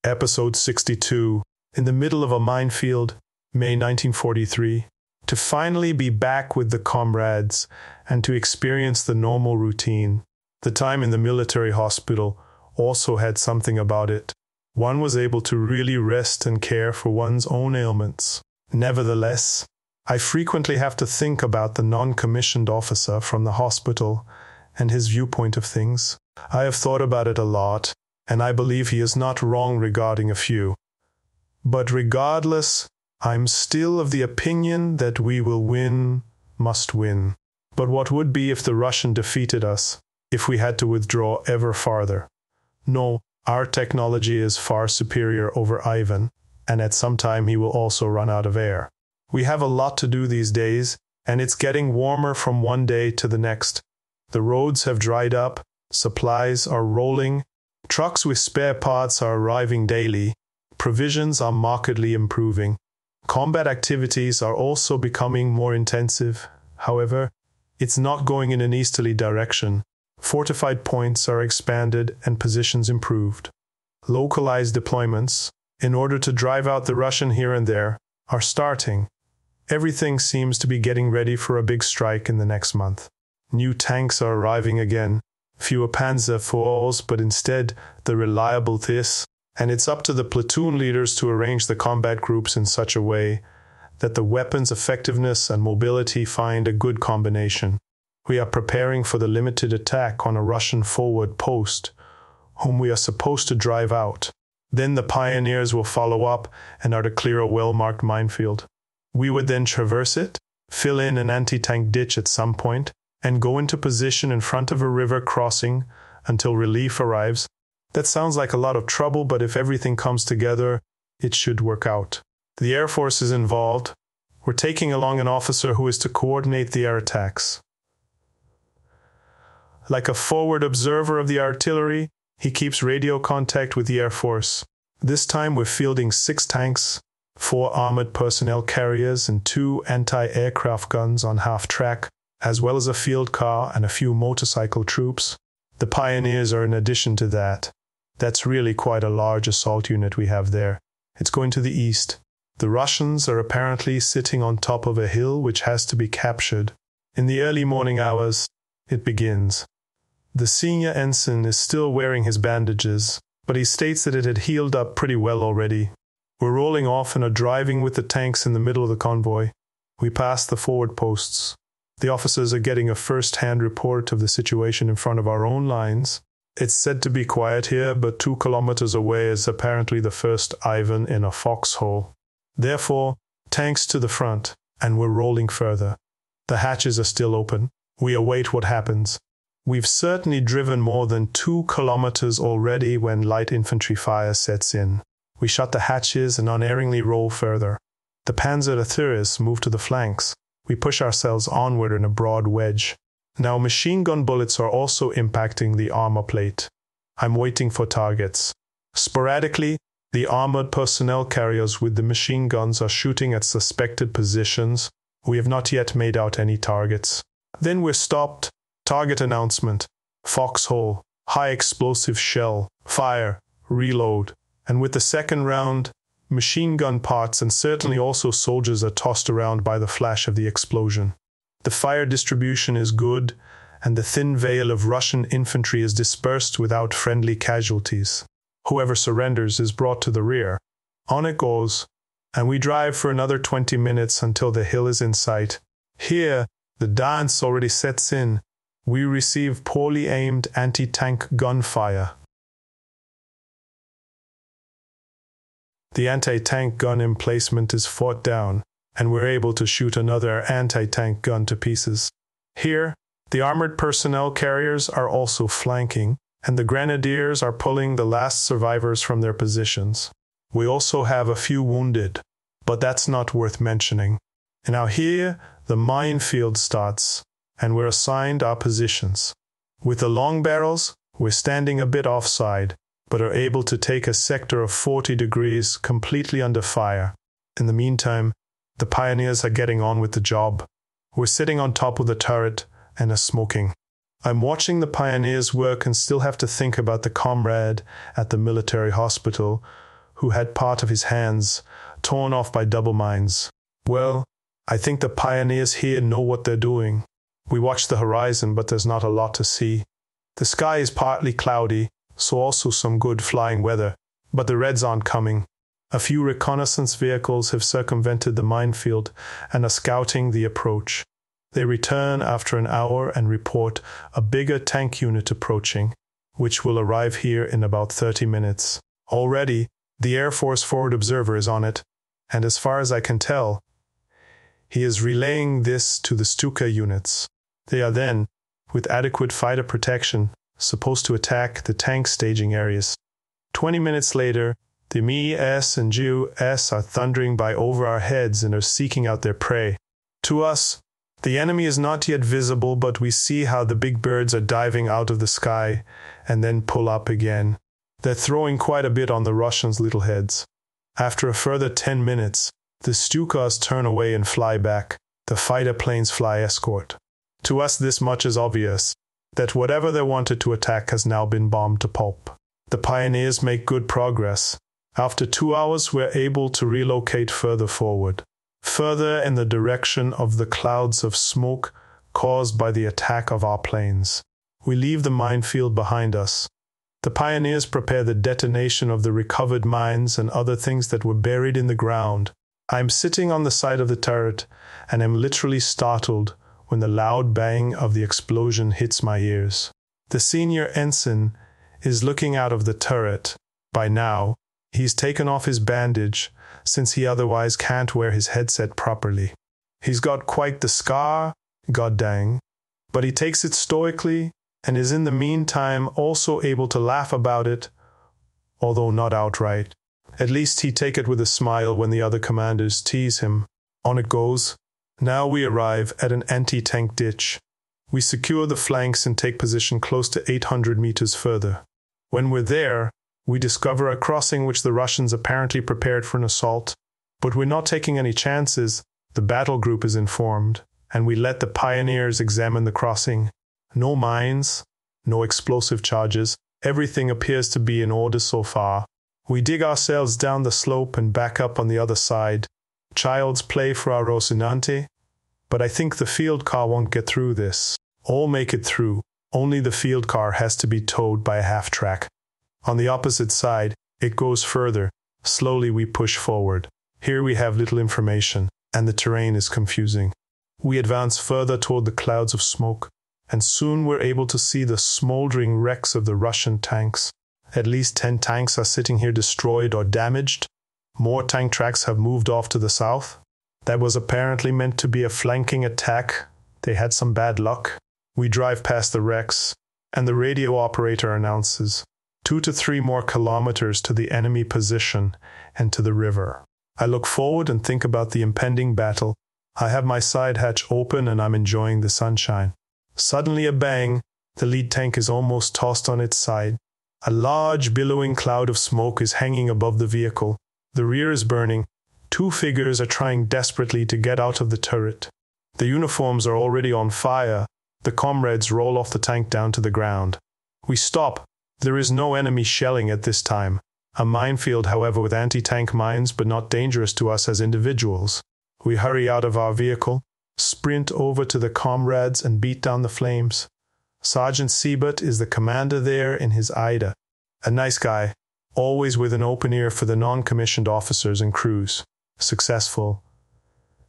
Episode 62. In the middle of a minefield, May 1943. To finally be back with the comrades and to experience the normal routine. The time in the military hospital also had something about it. One was able to really rest and care for one's own ailments. Nevertheless, I frequently have to think about the non-commissioned officer from the hospital and his viewpoint of things. I have thought about it a lot, and I believe he is not wrong regarding a few. But regardless, I'm still of the opinion that we will win, must win. But what would be if the Russian defeated us, if we had to withdraw ever farther? No, our technology is far superior over Ivan, and at some time he will also run out of air. We have a lot to do these days, and it's getting warmer from one day to the next. The roads have dried up, supplies are rolling, trucks with spare parts are arriving daily, provisions are markedly improving. Combat activities are also becoming more intensive. However, it's not going in an easterly direction. Fortified points are expanded and positions improved. Localized deployments, in order to drive out the Russian here and there, are starting. Everything seems to be getting ready for a big strike in the next month. New tanks are arriving again. Fewer Panzer IVs, but instead the reliable TIS. And it's up to the platoon leaders to arrange the combat groups in such a way that the weapons' effectiveness and mobility find a good combination. We are preparing for the limited attack on a Russian forward post, whom we are supposed to drive out. Then the pioneers will follow up and are to clear a well-marked minefield. We would then traverse it, fill in an anti-tank ditch at some point, and go into position in front of a river crossing until relief arrives. That sounds like a lot of trouble, but if everything comes together, it should work out. The Air Force is involved. We're taking along an officer who is to coordinate the air attacks. Like a forward observer of the artillery, he keeps radio contact with the Air Force. This time we're fielding 6 tanks, 4 armored personnel carriers, and 2 anti-aircraft guns on half-track, as well as a field car and a few motorcycle troops. The pioneers are in addition to that. That's really quite a large assault unit we have there. It's going to the east. The Russians are apparently sitting on top of a hill which has to be captured. In the early morning hours, it begins. The senior ensign is still wearing his bandages, but he states that it had healed up pretty well already. We're rolling off and are driving with the tanks in the middle of the convoy. We pass the forward posts. The officers are getting a first-hand report of the situation in front of our own lines. It's said to be quiet here, but 2 kilometers away is apparently the first Ivan in a foxhole. Therefore, tanks to the front, and we're rolling further. The hatches are still open. We await what happens. We've certainly driven more than 2 kilometers already when light infantry fire sets in. We shut the hatches and unerringly roll further. The Panzer IVs move to the flanks. We push ourselves onward in a broad wedge. Now machine gun bullets are also impacting the armor plate. I'm waiting for targets. Sporadically, the armored personnel carriers with the machine guns are shooting at suspected positions. We have not yet made out any targets. Then we're stopped. Target announcement. Foxhole. High explosive shell. Fire. Reload. And with the second round, machine gun parts and certainly also soldiers are tossed around by the flash of the explosion. The fire distribution is good, and the thin veil of Russian infantry is dispersed without friendly casualties. Whoever surrenders is brought to the rear. On it goes, and we drive for another 20 minutes until the hill is in sight. Here, the dance already sets in. We receive poorly aimed anti-tank gunfire. The anti-tank gun emplacement is fought down, and we're able to shoot another anti-tank gun to pieces. Here, the armored personnel carriers are also flanking, and the grenadiers are pulling the last survivors from their positions. We also have a few wounded, but that's not worth mentioning. And now here, the minefield starts, and we're assigned our positions. With the long barrels, we're standing a bit offside, but are able to take a sector of 40 degrees completely under fire. In the meantime, the pioneers are getting on with the job. We're sitting on top of the turret and are smoking. I'm watching the pioneers work and still have to think about the comrade at the military hospital who had part of his hands torn off by double mines. Well, I think the pioneers here know what they're doing. We watch the horizon, but there's not a lot to see. The sky is partly cloudy, so also some good flying weather, but the Reds aren't coming. A few reconnaissance vehicles have circumvented the minefield and are scouting the approach. They return after an hour and report a bigger tank unit approaching, which will arrive here in about 30 minutes. Already, the Air Force forward observer is on it, and as far as I can tell, he is relaying this to the Stuka units. They are then, with adequate fighter protection, supposed to attack the tank staging areas. 20 minutes later, the Mi-S and Ju-S are thundering by over our heads and are seeking out their prey. To us, the enemy is not yet visible, but we see how the big birds are diving out of the sky and then pull up again. They're throwing quite a bit on the Russians' little heads. After a further 10 minutes, the Stukas turn away and fly back. The fighter planes fly escort. To us, this much is obvious, that whatever they wanted to attack has now been bombed to pulp. The pioneers make good progress. After 2 hours, we're able to relocate further forward, further in the direction of the clouds of smoke caused by the attack of our planes. We leave the minefield behind us. The pioneers prepare the detonation of the recovered mines and other things that were buried in the ground. I'm sitting on the side of the turret and am literally startled when the loud bang of the explosion hits my ears. The senior ensign is looking out of the turret. By now, he's taken off his bandage, since he otherwise can't wear his headset properly. He's got quite the scar, god dang, but he takes it stoically and is in the meantime also able to laugh about it, although not outright. At least he take it with a smile when the other commanders tease him. On it goes. Now we arrive at an anti-tank ditch. We secure the flanks and take position close to 800 meters further. When we're there, we discover a crossing which the Russians apparently prepared for an assault, but we're not taking any chances. The battle group is informed, and we let the pioneers examine the crossing. No mines, no explosive charges. Everything appears to be in order so far. We dig ourselves down the slope and back up on the other side. Child's play for our Rocinante, but I think the field car won't get through this. All make it through. Only the field car has to be towed by a half-track. On the opposite side, it goes further. Slowly we push forward. Here we have little information, and the terrain is confusing. We advance further toward the clouds of smoke, and soon we're able to see the smoldering wrecks of the Russian tanks. At least 10 tanks are sitting here destroyed or damaged. More tank tracks have moved off to the south. That was apparently meant to be a flanking attack. They had some bad luck. We drive past the wrecks, and the radio operator announces 2 to 3 more kilometers to the enemy position and to the river. I look forward and think about the impending battle. I have my side hatch open and I'm enjoying the sunshine. Suddenly a bang, the lead tank is almost tossed on its side. A large billowing cloud of smoke is hanging above the vehicle. The rear is burning. 2 figures are trying desperately to get out of the turret. The uniforms are already on fire. The comrades roll off the tank down to the ground. We stop. There is no enemy shelling at this time. A minefield, however, with anti-tank mines, but not dangerous to us as individuals. We hurry out of our vehicle, sprint over to the comrades and beat down the flames. Sergeant Siebert is the commander there in his Ida. A nice guy, always with an open ear for the non-commissioned officers and crews. Successful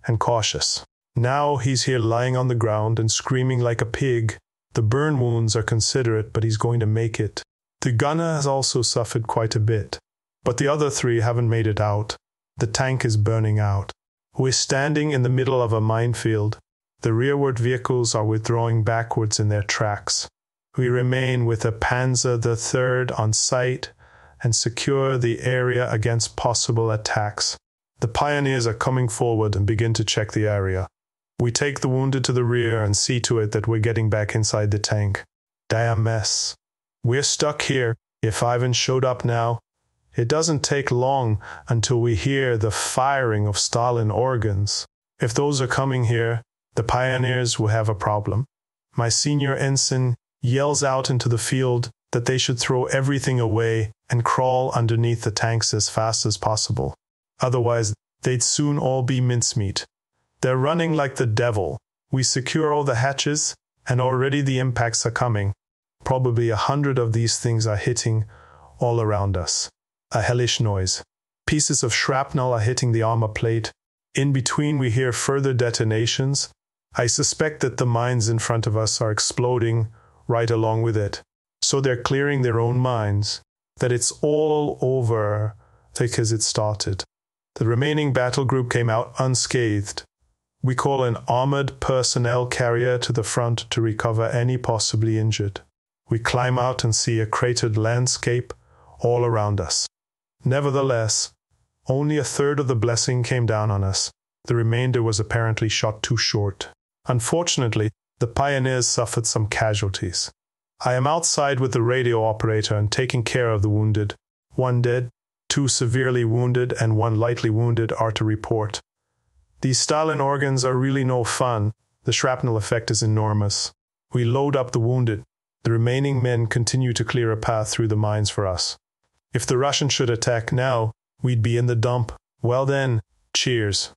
and cautious. Now he's here lying on the ground and screaming like a pig. The burn wounds are considerate, but he's going to make it. The gunner has also suffered quite a bit, but the other 3 haven't made it out. The tank is burning out. We're standing in the middle of a minefield. The rearward vehicles are withdrawing backwards in their tracks. We remain with a Panzer III on site and secure the area against possible attacks. The pioneers are coming forward and begin to check the area. We take the wounded to the rear and see to it that we're getting back inside the tank. Damn mess. We're stuck here. If Ivan showed up now, it doesn't take long until we hear the firing of Stalin organs. If those are coming here, the pioneers will have a problem. My senior ensign yells out into the field that they should throw everything away and crawl underneath the tanks as fast as possible. Otherwise, they'd soon all be mincemeat. They're running like the devil. We secure all the hatches, and already the impacts are coming. Probably 100 of these things are hitting all around us. A hellish noise. Pieces of shrapnel are hitting the armor plate. In between, we hear further detonations. I suspect that the mines in front of us are exploding right along with it. So they're clearing their own mines. That it's all over because it started. The remaining battle group came out unscathed. We call an armored personnel carrier to the front to recover any possibly injured. We climb out and see a cratered landscape all around us. Nevertheless, only a third of the blessing came down on us. The remainder was apparently shot too short. Unfortunately, the pioneers suffered some casualties. I am outside with the radio operator and taking care of the wounded. 1 dead, 2 severely wounded, and 1 lightly wounded are to report. These Stalin organs are really no fun. The shrapnel effect is enormous. We load up the wounded. The remaining men continue to clear a path through the mines for us. If the Russians should attack now, we'd be in the dump. Well then, cheers.